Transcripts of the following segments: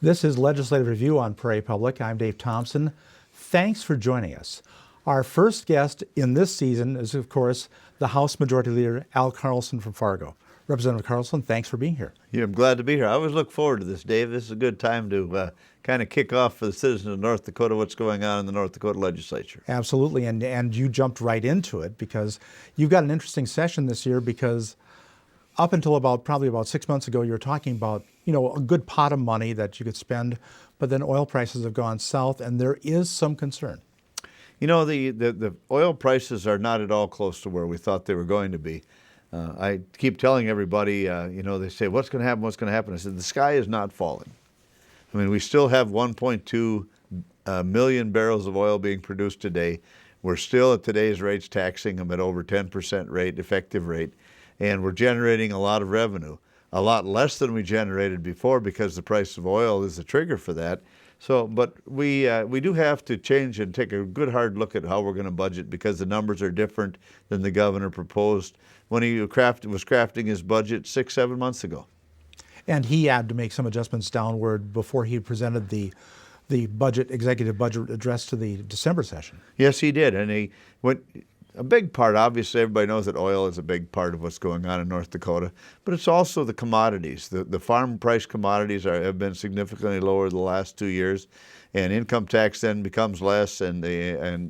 This is Legislative Review on Prairie Public. I'm Dave Thompson. Thanks for joining us. Our first guest in this season is, of course, the House Majority Leader, Al Carlson from Fargo. Representative Carlson, thanks for being here. Yeah, I'm glad to be here. I always look forward to this, Dave. This is a good time to kind of kick off for the citizens of North Dakota what's going on in the North Dakota legislature. Absolutely, and you jumped right into it because you've got an interesting session this year because up until probably about 6 months ago, you were talking about, a good pot of money that you could spend, but then oil prices have gone south and there is some concern. The oil prices are not at all close to where we thought they were going to be. I keep telling everybody, they say, what's going to happen, what's going to happen? I said, the sky is not falling. I mean, we still have 1.2 million barrels of oil being produced today. We're still at today's rates taxing them at over 10% rate, effective rate, and we're generating a lot of revenue, a lot less than we generated before because the price of oil is the trigger for that. So, but we do have to change and take a good hard look at how we're going to budget because the numbers are different than the governor proposed when he was crafting his budget 6-7 months ago. And he had to make some adjustments downward before he presented the executive budget address to the December session. Yes, he did, and he went. A big part, obviously, everybody knows that oil is a big part of what's going on in North Dakota, but it's also the commodities. The farm price commodities have been significantly lower the last 2 years, and income tax then becomes less, and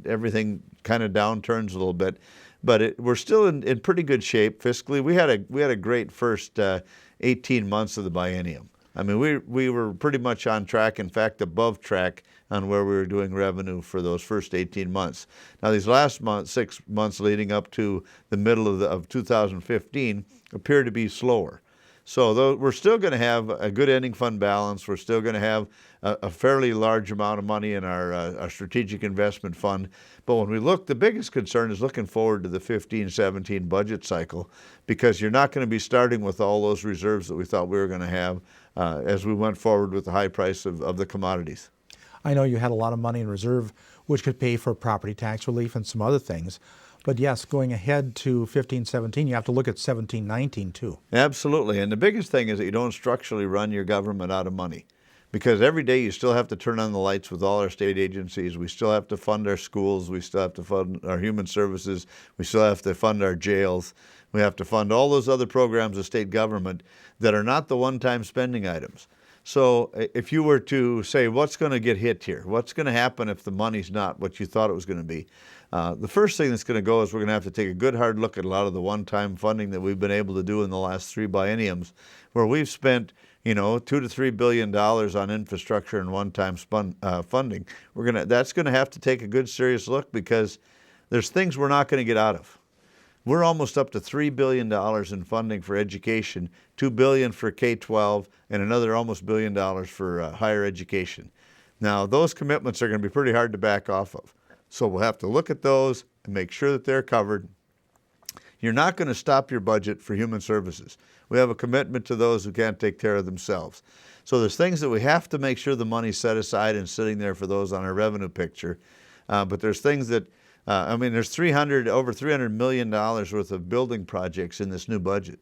everything kind of downturns a little bit. But we're still in pretty good shape fiscally. We had a great first 18 months of the biennium. I mean, we were pretty much on track, in fact, above track on where we were doing revenue for those first 18 months. Now, these last 6 months leading up to the middle of 2015 appear to be slower. So we're still going to have a good ending fund balance. We're still going to have a fairly large amount of money in our strategic investment fund. But when we look, the biggest concern is looking forward to the 15-17 budget cycle because you're not going to be starting with all those reserves that we thought we were going to have as we went forward with the high price of the commodities. I know you had a lot of money in reserve, which could pay for property tax relief and some other things. But yes, going ahead to 15-17, you have to look at 17-19 too. Absolutely. And the biggest thing is that you don't structurally run your government out of money. Because every day you still have to turn on the lights with all our state agencies. We still have to fund our schools. We still have to fund our human services. We still have to fund our jails. We have to fund all those other programs of state government that are not the one-time spending items. So if you were to say, what's going to get hit here? What's going to happen if the money's not what you thought it was going to be? The first thing that's going to go is we're going to have to take a good hard look at a lot of the one-time funding that we've been able to do in the last 3 bienniums, where we've spent, $2 to $3 billion on infrastructure and one-time funding. That's going to have to take a good serious look because there's things we're not going to get out of. We're almost up to $3 billion in funding for education, $2 billion for K-12, and another almost $1 billion for higher education. Now, those commitments are going to be pretty hard to back off of. So we'll have to look at those and make sure that they're covered. You're not going to stop your budget for human services. We have a commitment to those who can't take care of themselves. So there's things that we have to make sure the money's set aside and sitting there for those on our revenue picture. But there's things that there's over $300 million worth of building projects in this new budget.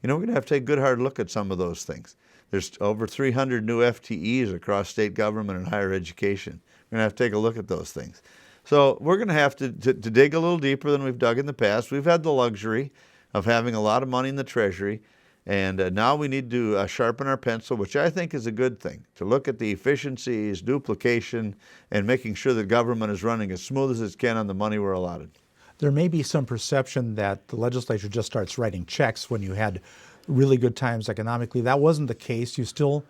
We're going to have to take a good hard look at some of those things. There's over 300 new FTEs across state government and higher education. We're going to have to take a look at those things. So we're going to have to dig a little deeper than we've dug in the past. We've had the luxury of having a lot of money in the Treasury, and now we need to sharpen our pencil, which I think is a good thing, to look at the efficiencies, duplication, and making sure the government is running as smooth as it can on the money we're allotted. There may be some perception that the legislature just starts writing checks when you had really good times economically. That wasn't the case. You still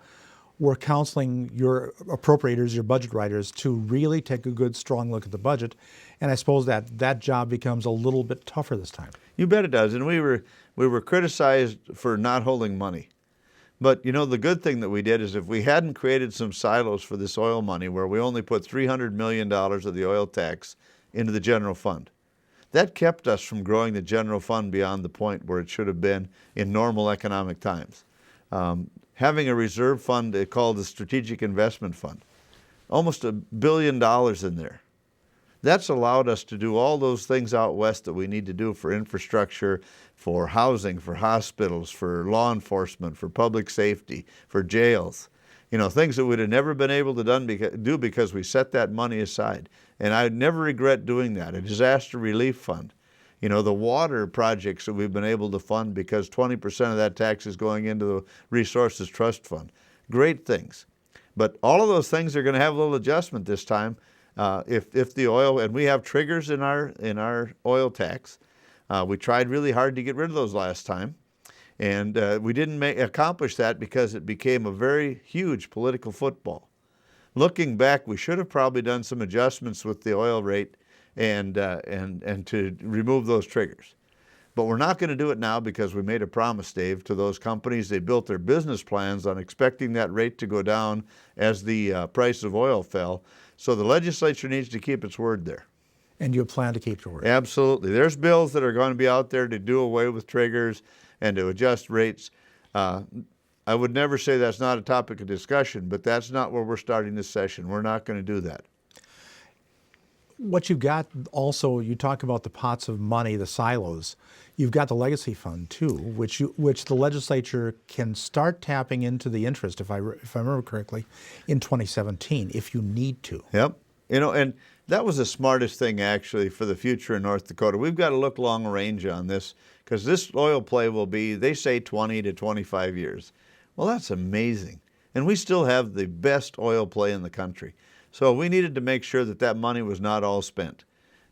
were counseling your appropriators, your budget writers, to really take a good, strong look at the budget. And I suppose that job becomes a little bit tougher this time. You bet it does. And we were criticized for not holding money. But the good thing that we did is if we hadn't created some silos for this oil money where we only put $300 million of the oil tax into the general fund, that kept us from growing the general fund beyond the point where it should have been in normal economic times. Having a reserve fund called the Strategic Investment Fund, almost $1 billion in there. That's allowed us to do all those things out west that we need to do for infrastructure, for housing, for hospitals, for law enforcement, for public safety, for jails. Things that we'd have never been able to do because we set that money aside. And I never regret doing that. A disaster relief fund. The water projects that we've been able to fund because 20% of that tax is going into the Resources Trust Fund. Great things. But all of those things are going to have a little adjustment this time. If the oil, and we have triggers in our oil tax. We tried really hard to get rid of those last time. And we didn't accomplish that because it became a very huge political football. Looking back, we should have probably done some adjustments with the oil rate and to remove those triggers. But we're not going to do it now because we made a promise, Dave, to those companies. They built their business plans on expecting that rate to go down as the price of oil fell. So the legislature needs to keep its word there. And you plan to keep your word? Absolutely. There's bills that are going to be out there to do away with triggers and to adjust rates. I would never say that's not a topic of discussion, but that's not where we're starting this session. We're not going to do that. What you've got also, you talk about the pots of money, the silos. You've got the legacy fund too, which the legislature can start tapping into the interest, if I remember correctly, in 2017, if you need to. Yep. And that was the smartest thing actually for the future in North Dakota. We've got to look long range on this because this oil play will be, they say, 20 to 25 years. Well, that's amazing. And we still have the best oil play in the country. So we needed to make sure that money was not all spent.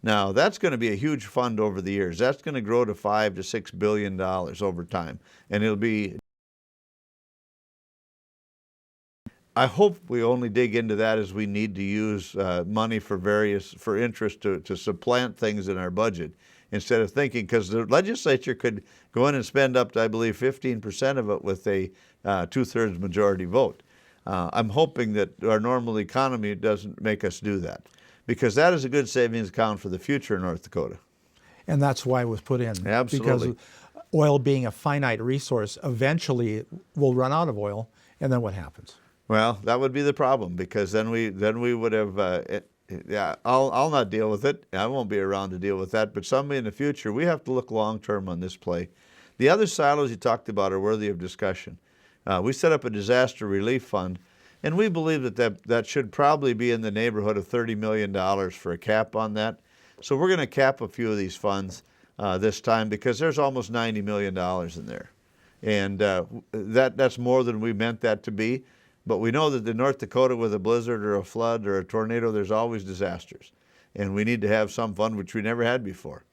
Now, that's going to be a huge fund over the years. That's going to grow to $5 to $6 billion over time. And it'll be, I hope we only dig into that as we need to use money for interest to supplant things in our budget, instead of thinking, because the legislature could go in and spend up to, I believe, 15% of it with a 2/3 majority vote. I'm hoping that our normal economy doesn't make us do that, because that is a good savings account for the future in North Dakota. And that's why it was put in. Absolutely. Because oil being a finite resource, eventually we'll run out of oil, and then what happens? Well, that would be the problem, because then we would have, I'll not deal with it. I won't be around to deal with that, but somebody in the future, we have to look long term on this play. The other silos you talked about are worthy of discussion. We set up a disaster relief fund, and we believe that should probably be in the neighborhood of $30 million for a cap on that. So we're going to cap a few of these funds this time, because there's almost $90 million in there. And that's more than we meant that to be. But we know that in North Dakota, with a blizzard or a flood or a tornado, there's always disasters. And we need to have some fund, which we never had before.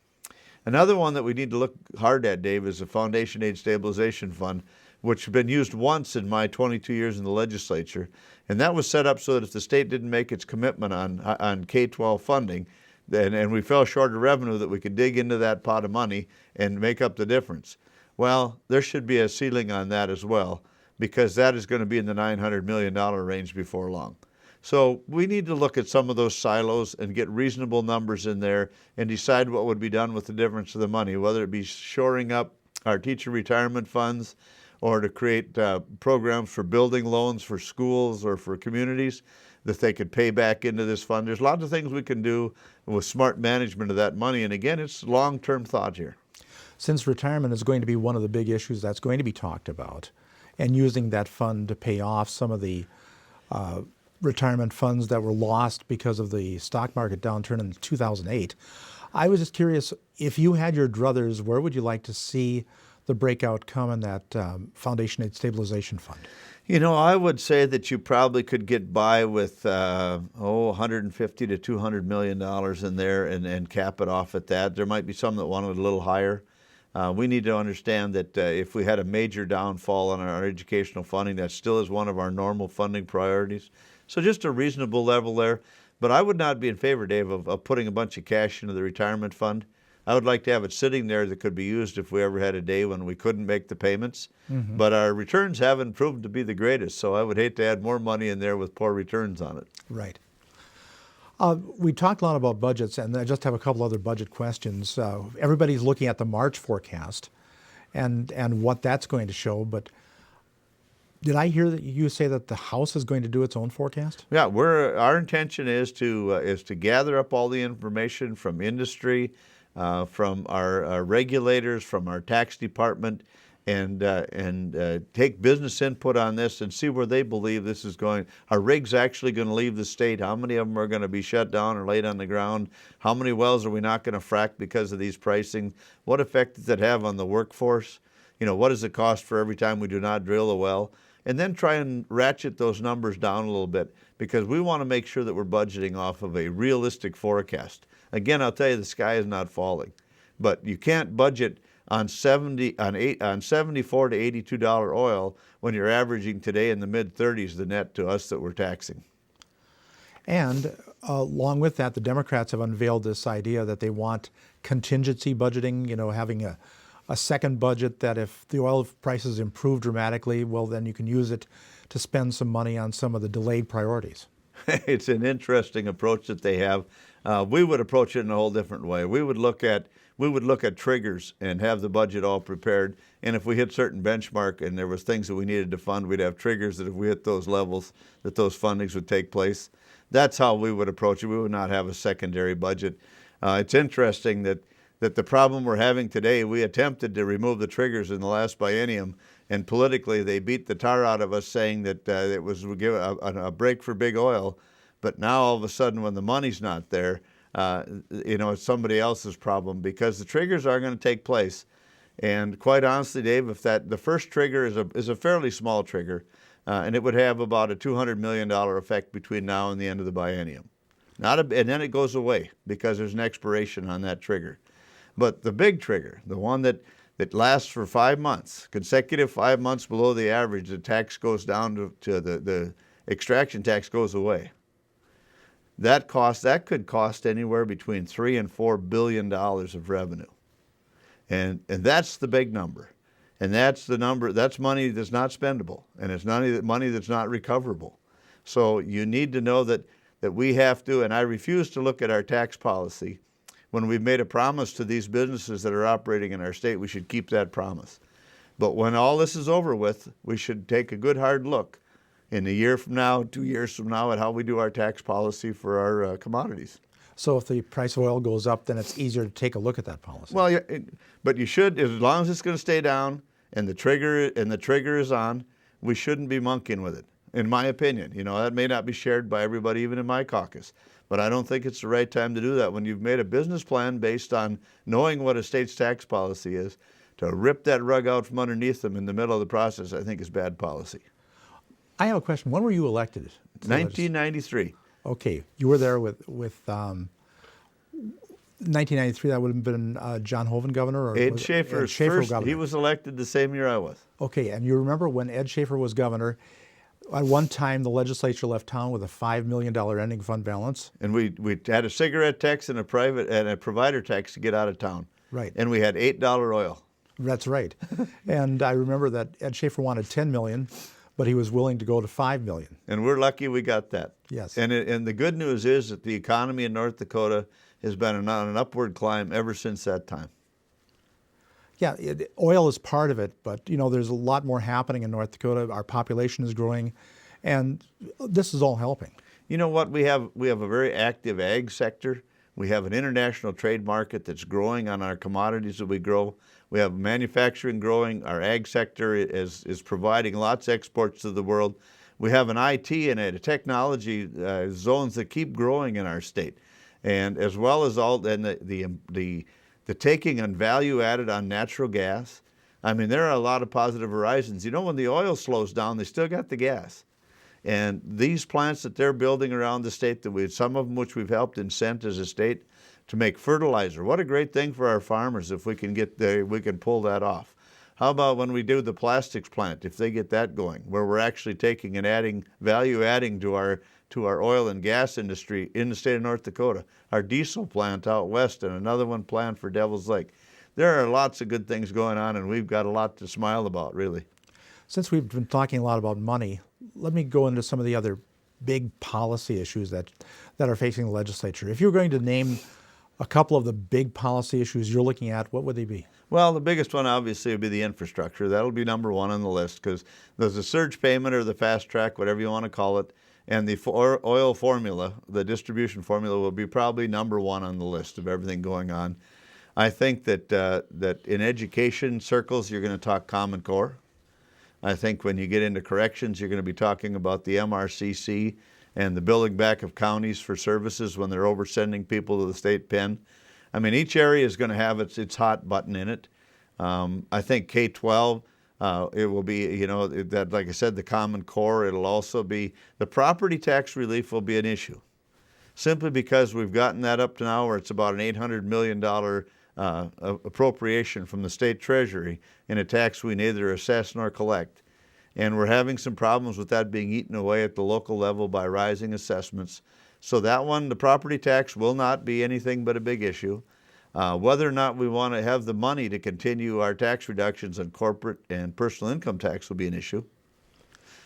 Another one that we need to look hard at, Dave, is the Foundation Aid Stabilization Fund, which has been used once in my 22 years in the legislature. And that was set up so that if the state didn't make its commitment on K-12 funding, and we fell short of revenue, that we could dig into that pot of money and make up the difference. Well, there should be a ceiling on that as well, because that is going to be in the $900 million range before long. So we need to look at some of those silos and get reasonable numbers in there and decide what would be done with the difference of the money, whether it be shoring up our teacher retirement funds, or to create programs for building loans for schools or for communities that they could pay back into this fund. There's lots of things we can do with smart management of that money. And again, it's long-term thought here. Since retirement is going to be one of the big issues that's going to be talked about, and using that fund to pay off some of the retirement funds that were lost because of the stock market downturn in 2008, I was just curious, if you had your druthers, where would you like to see the breakout come in that Foundation Aid Stabilization Fund? I would say that you probably could get by with 150 to $200 million in there and cap it off at that. There might be some that want it a little higher. We need to understand that if we had a major downfall on our educational funding, that still is one of our normal funding priorities. So just a reasonable level there. But I would not be in favor, Dave, of putting a bunch of cash into the retirement fund. I would like to have it sitting there that could be used if we ever had a day when we couldn't make the payments. Mm-hmm. But our returns haven't proven to be the greatest, so I would hate to add more money in there with poor returns on it. Right. We talked a lot about budgets, and I just have a couple other budget questions. Everybody's looking at the March forecast and what that's going to show, but did I hear that you say that the House is going to do its own forecast? Yeah, our intention is to gather up all the information from industry, from our regulators, from our tax department, and take business input on this and see where they believe this is going. Are rigs actually going to leave the state? How many of them are going to be shut down or laid on the ground? How many wells are we not going to frack because of these pricing? What effect does it have on the workforce? What does it cost for every time we do not drill a well? And then try and ratchet those numbers down a little bit, because we want to make sure that we're budgeting off of a realistic forecast. Again, I'll tell you, the sky is not falling, but you can't budget on 74 to $82 oil when you're averaging today in the mid-30s the net to us that we're taxing. And along with that, the Democrats have unveiled this idea that they want contingency budgeting, having a second budget that if the oil prices improve dramatically, well, then you can use it to spend some money on some of the delayed priorities. It's an interesting approach that they have. We would approach it in a whole different way. We would look at triggers and have the budget all prepared. And if we hit certain benchmark and there was things that we needed to fund, we'd have triggers that if we hit those levels, that those fundings would take place. That's how we would approach it. We would not have a secondary budget. It's interesting that the problem we're having today, we attempted to remove the triggers in the last biennium, and politically they beat the tar out of us, saying that it was a break for big oil. But now all of a sudden, when the money's not there, it's somebody else's problem, because the triggers are going to take place. And quite honestly, Dave, if the first trigger is a fairly small trigger, and it would have about a $200 million effect between now and the end of the biennium. And then it goes away because there's an expiration on that trigger. But the big trigger, the one that lasts for 5 months, consecutive 5 months below the average, the tax goes down to the extraction tax goes away. That could cost anywhere between $3 and $4 billion of revenue. And that's the big number. And that's the number, that's money that's not spendable, and it's money that's not recoverable. So you need to know that we have to, and I refuse to look at our tax policy. When we've made a promise to these businesses that are operating in our state, we should keep that promise. But when all this is over with, we should take a good hard look in a year from now, 2 years from now, at how we do our tax policy for our commodities. So if the price of oil goes up, then it's easier to take a look at that policy. Well, yeah, but you should, as long as it's going to stay down and the trigger is on, we shouldn't be monkeying with it, in my opinion. That may not be shared by everybody, even in my caucus. But I don't think it's the right time to do that. When you've made a business plan based on knowing what a state's tax policy is, to rip that rug out from underneath them in the middle of the process, I think is bad policy. I have a question. When were you elected? 1993. Okay, you were there with 1993. That would have been John Hoeven governor, or Ed Schaefer first. Governor? He was elected the same year I was. Okay, and you remember when Ed Schaefer was governor? At one time, the legislature left town with a $5 million ending fund balance. And we had a cigarette tax and a provider tax to get out of town. Right. And we had $8 oil. That's right. And I remember that Ed Schaefer wanted $10 million, but he was willing to go to $5 million. And we're lucky we got that. Yes. And the good news is that the economy in North Dakota has been on an upward climb ever since that time. Yeah, oil is part of it, but there's a lot more happening in North Dakota. Our population is growing, and this is all helping. You know what? We have a very active ag sector. We have an international trade market that's growing on our commodities that we grow. We have manufacturing growing. Our ag sector is providing lots of exports to the world. We have an IT and a technology zones that keep growing in our state, and as well as the taking on value added on natural gas. I mean, there are a lot of positive horizons. When the oil slows down, they still got the gas. And these plants that they're building around the state, some of them which we've helped incent as a state to make fertilizer. What a great thing for our farmers if we can we can pull that off. How about when we do the plastics plant, if they get that going, where we're actually taking and value adding to our oil and gas industry in the state of North Dakota, our diesel plant out west, and another one planned for Devil's Lake. There are lots of good things going on, and we've got a lot to smile about, really. Since we've been talking a lot about money, let me go into some of the other big policy issues that are facing the legislature. If you were going to name a couple of the big policy issues you're looking at, what would they be? Well, the biggest one obviously would be the infrastructure. That'll be number one on the list, because there's a surge payment or the fast track, whatever you want to call it, and the oil formula, the distribution formula, will be probably number one on the list of everything going on. I think that in education circles, you're going to talk Common Core. I think when you get into corrections, you're going to be talking about the MRCC and the building back of counties for services when they're oversending people to the state pen. I mean, each area is going to have its hot button in it. I think K-12, it will be, that, like I said, the Common Core. It'll also be, the property tax relief will be an issue, simply because we've gotten that up to now where it's about an $800 million appropriation from the state treasury in a tax we neither assess nor collect. And we're having some problems with that being eaten away at the local level by rising assessments. So that one, the property tax, will not be anything but a big issue. Whether or not we want to have the money to continue our tax reductions on corporate and personal income tax will be an issue.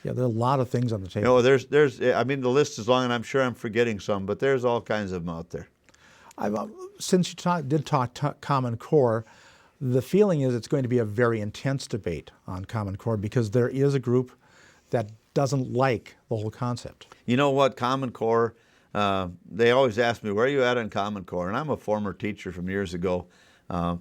Yeah, there are a lot of things on the table. I mean, the list is long, and I'm sure I'm forgetting some, but there's all kinds of them out there. Since you did talk Common Core, the feeling is it's going to be a very intense debate on Common Core because there is a group that doesn't like the whole concept. You know what, Common Core, they always ask me, where are you at on Common Core? And I'm a former teacher from years ago. I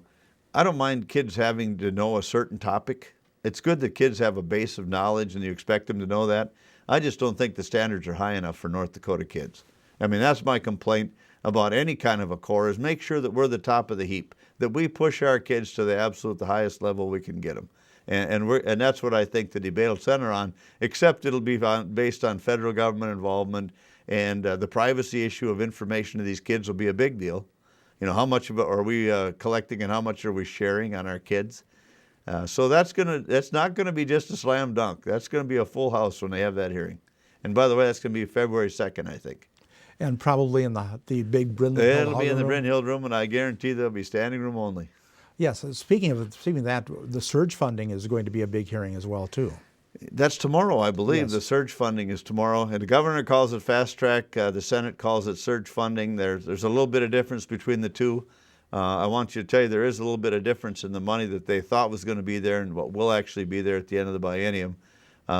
don't mind kids having to know a certain topic. It's good that kids have a base of knowledge and you expect them to know that. I just don't think the standards are high enough for North Dakota kids. I mean, that's my complaint about any kind of a core, is make sure that we're the top of the heap, that we push our kids to the absolute highest level we can get them. And that's what I think the debate will center on, except it'll be based on federal government involvement, and the privacy issue of information to these kids will be a big deal. How much of it are we collecting and how much are we sharing on our kids? So that's not gonna be just a slam dunk. That's gonna be a full house when they have that hearing. And by the way, that's gonna be February 2nd, I think. And probably in the big Brindle Hill It'll be in the room. Brindle Hill room, and I guarantee there'll be standing room only. Yes. Speaking of that, the surge funding is going to be a big hearing as well too. That's tomorrow, I believe. Yes. The surge funding is tomorrow, and the governor calls it fast track. The Senate calls it surge funding. There's a little bit of difference between the two. I want you to tell you there is a little bit of difference in the money that they thought was going to be there and what will actually be there at the end of the biennium.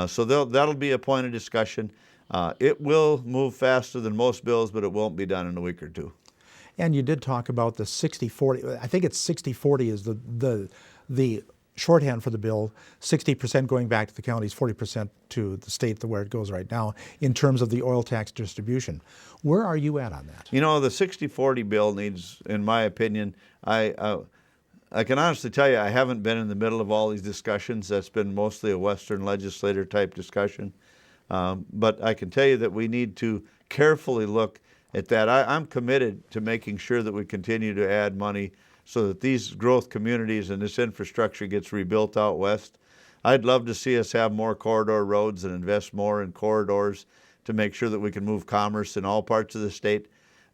So that'll be a point of discussion. It will move faster than most bills, but it won't be done in a week or two. And you did talk about the 60-40. I think it's 60-40 is the shorthand for the bill. 60% going back to the counties, 40% to the state, where it goes right now, in terms of the oil tax distribution. Where are you at on that? The 60-40 bill needs, in my opinion, I can honestly tell you I haven't been in the middle of all these discussions. That's been mostly a Western legislator type discussion. But I can tell you that we need to carefully look at that. I'm committed to making sure that we continue to add money so that these growth communities and this infrastructure gets rebuilt out west. I'd love to see us have more corridor roads and invest more in corridors to make sure that we can move commerce in all parts of the state.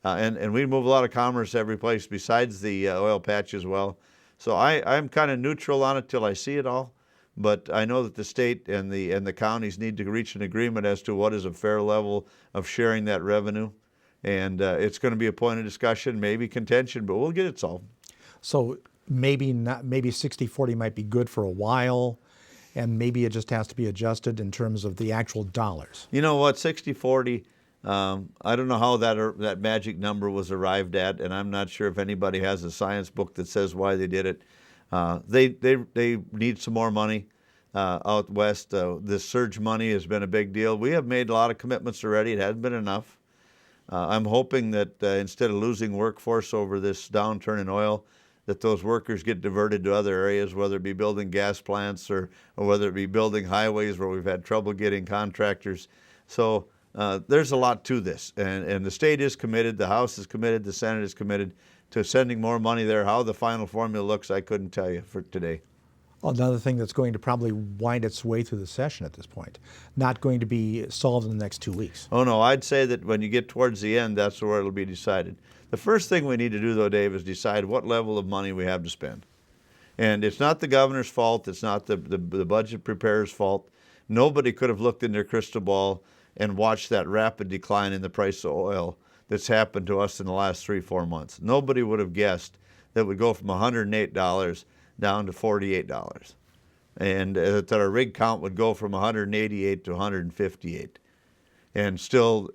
And we move a lot of commerce every place besides the oil patch as well. So I'm kind of neutral on it till I see it all. But I know that the state and the counties need to reach an agreement as to what is a fair level of sharing that revenue. And it's going to be a point of discussion, maybe contention, but we'll get it solved. So maybe 60-40 might be good for a while, and maybe it just has to be adjusted in terms of the actual dollars. You know what, 60-40, I don't know how that magic number was arrived at, and I'm not sure if anybody has a science book that says why they did it. They need some more money out west. This surge money has been a big deal. We have made a lot of commitments already. It hasn't been enough. I'm hoping that instead of losing workforce over this downturn in oil, that those workers get diverted to other areas, whether it be building gas plants or whether it be building highways where we've had trouble getting contractors. So there's a lot to this. And the state is committed, the House is committed, the Senate is committed to sending more money there. How the final formula looks, I couldn't tell you for today. Another thing that's going to probably wind its way through the session at this point, not going to be solved in the next 2 weeks. Oh, no, I'd say that when you get towards the end, that's where it'll be decided. The first thing we need to do, though, Dave, is decide what level of money we have to spend. And it's not the governor's fault. It's not the budget preparer's fault. Nobody could have looked in their crystal ball and watched that rapid decline in the price of oil that's happened to us in the last 3-4 months. Nobody would have guessed that it would go from $108 down to $48, and that our rig count would go from 188 to 158, and still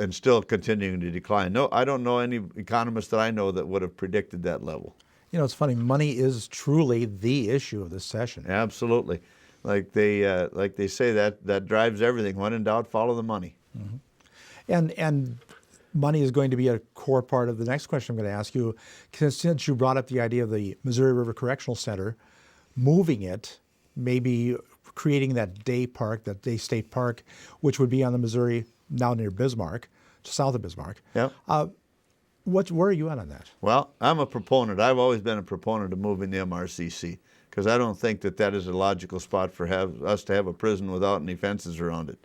continuing to decline. No, I don't know any economist that I know that would have predicted that level. You know, it's funny. Money is truly the issue of this session. Absolutely. Like they say that drives everything. When in doubt, follow the money. And money is going to be a core part of the next question I'm going to ask you. Since you brought up the idea of the Missouri River Correctional Center, moving it, maybe creating that day park, that day state park, which would be on the Missouri, now near Bismarck, south of Bismarck. Yeah. Where are you at on that? Well, I'm a proponent. I've always been a proponent of moving the MRCC because I don't think that is a logical spot for us to have a prison without any fences around it.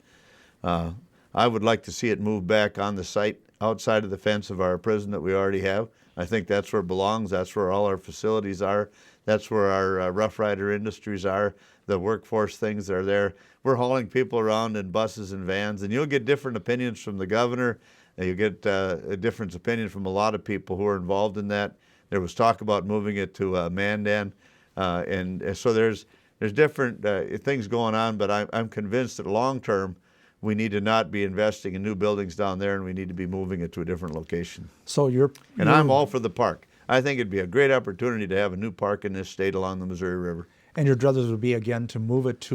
I would like to see it move back on the site outside of the fence of our prison that we already have. I think that's where it belongs. That's where all our facilities are. That's where our Rough Rider industries are, the workforce things are there. We're hauling people around in buses and vans, and you'll get different opinions from the governor. You'll get a different opinion from a lot of people who are involved in that. There was talk about moving it to Mandan, and so there's different things going on, but I'm convinced that long term, we need to not be investing in new buildings down there, and we need to be moving it to a different location. So I'm all for the park. I think it'd be a great opportunity to have a new park in this state along the Missouri River. And your druthers would be, again, to move it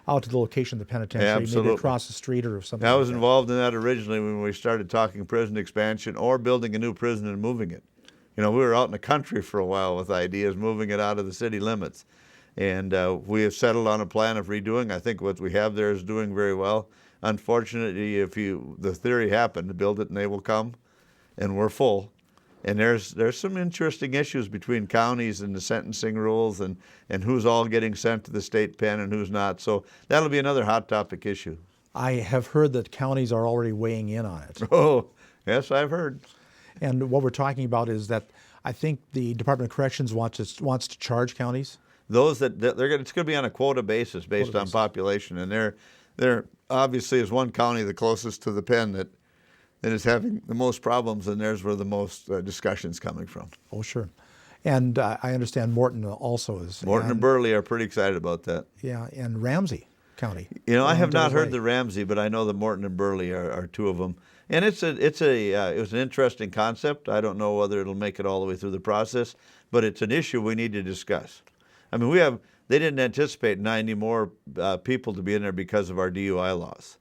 out to the location of the penitentiary, Absolutely. maybe across the street or something. I was involved in that originally when we started talking prison expansion or building a new prison and moving it. You know, we were out in the country for a while with ideas, moving it out of the city limits. And we have settled on a plan of redoing. I think what we have there is doing very well. Unfortunately, the theory happened to build it and they will come, and we're full. And there's some interesting issues between counties and the sentencing rules and who's all getting sent to the state pen and who's not. So that'll be another hot topic issue. I have heard that counties are already weighing in on it. Oh, yes, I've heard. And what we're talking about is that I think the Department of Corrections wants to charge counties. Those it's going to be on a quota basis based on population, and there obviously is one county the closest to the pen that is having the most problems, and there's where the most discussion's coming from. Oh, sure. And I understand Morton also is. Morton and Burley are pretty excited about that. Yeah, and Ramsey County. You know, I have not heard the Ramsey, but I know that Morton and Burley are two of them. And it was an interesting concept. I don't know whether it'll make it all the way through the process, but it's an issue we need to discuss. I mean, they didn't anticipate 90 more people to be in there because of our DUI laws.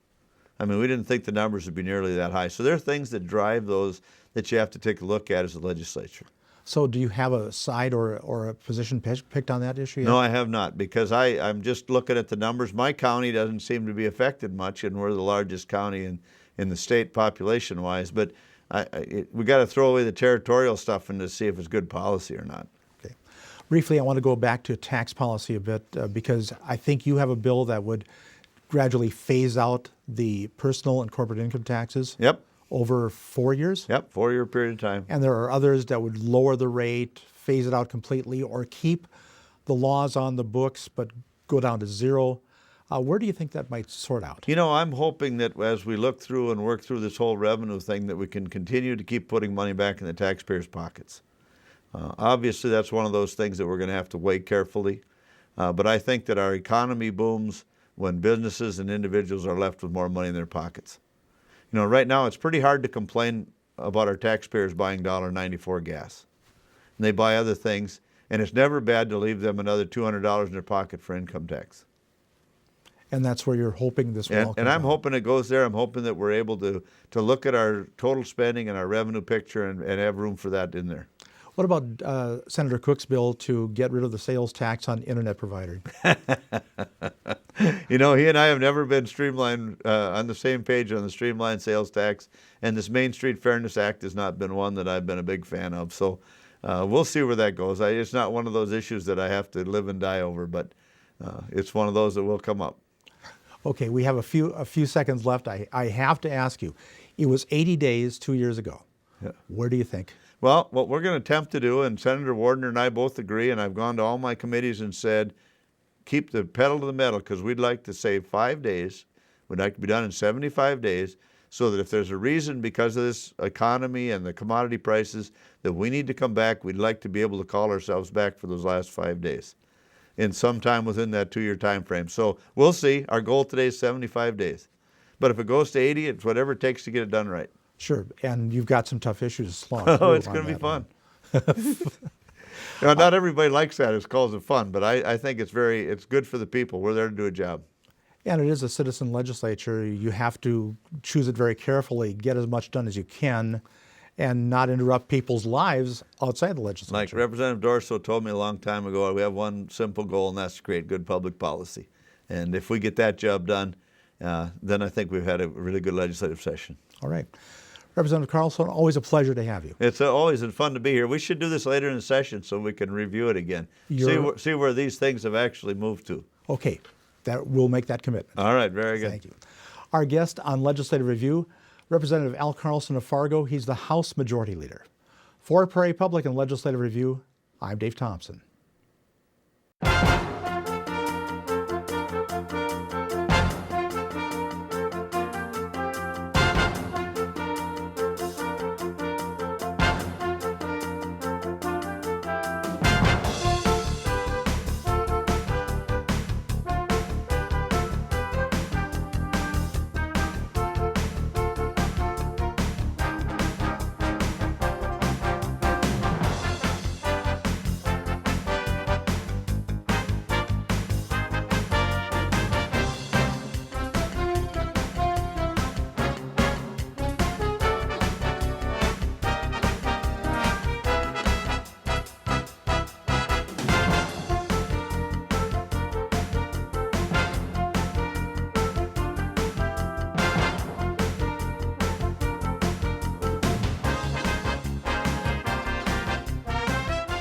I mean, we didn't think the numbers would be nearly that high. So there are things that drive those that you have to take a look at as a legislature. So do you have a side or a position picked on that issue yet? No, I have not, because I'm just looking at the numbers. My county doesn't seem to be affected much, and we're the largest county in the state population-wise. But we got to throw away the territorial stuff and to see if it's good policy or not. Okay. Briefly, I want to go back to tax policy a bit because I think you have a bill that would gradually phase out the personal and corporate income taxes. Yep. Over 4 years? Yep, 4-year period of time. And there are others that would lower the rate, phase it out completely, or keep the laws on the books but go down to zero. Where do you think that might sort out? You know, I'm hoping that as we look through and work through this whole revenue thing, that we can continue to keep putting money back in the taxpayers' pockets. Obviously, that's one of those things that we're going to have to weigh carefully. But I think that our economy booms when businesses and individuals are left with more money in their pockets. You know, right now it's pretty hard to complain about our taxpayers buying $1.94 gas. And they buy other things, and it's never bad to leave them another $200 in their pocket for income tax. And that's where you're hoping this will all come And I'm out. hoping it goes there. I'm hoping that we're able to look at our total spending and our revenue picture and have room for that in there. What about Senator Cook's bill to get rid of the sales tax on internet providers? You know, he and I have never been streamlined on the same page on the streamlined sales tax, and this Main Street Fairness Act has not been one that I've been a big fan of. So we'll see where that goes. It's not one of those issues that I have to live and die over, but it's one of those that will come up. Okay, we have a few seconds left. I have to ask you, it was 80 days 2 years ago. Yeah. Where do you think? Well, what we're going to attempt to do, and Senator Wardener and I both agree, and I've gone to all my committees and said, keep the pedal to the metal, because we'd like to save 5 days. We'd like to be done in 75 days, so that if there's a reason because of this economy and the commodity prices that we need to come back, we'd like to be able to call ourselves back for those last 5 days in some time within that 2-year time frame. So we'll see. Our goal today is 75 days. But if it goes to 80, it's whatever it takes to get it done right. Sure, and you've got some tough issues to slog. Oh, it's going to be fun. Not everybody likes that. It calls it fun, but I think it's good for the people. We're there to do a job. And it is a citizen legislature. You have to choose it very carefully, get as much done as you can, and not interrupt people's lives outside the Like legislature. Representative Dorso told me a long time ago, we have one simple goal, and that's to create good public policy. And if we get that job done, then I think we've had a really good legislative session. All right. Representative Carlson, always a pleasure to have you. It's always fun to be here. We should do this later in the session so we can review it again. See where these things have actually moved to. Okay, we'll make that commitment. All right, very good. Thank you. Our guest on Legislative Review, Representative Al Carlson of Fargo. He's the House Majority Leader. For Prairie Public and Legislative Review, I'm Dave Thompson.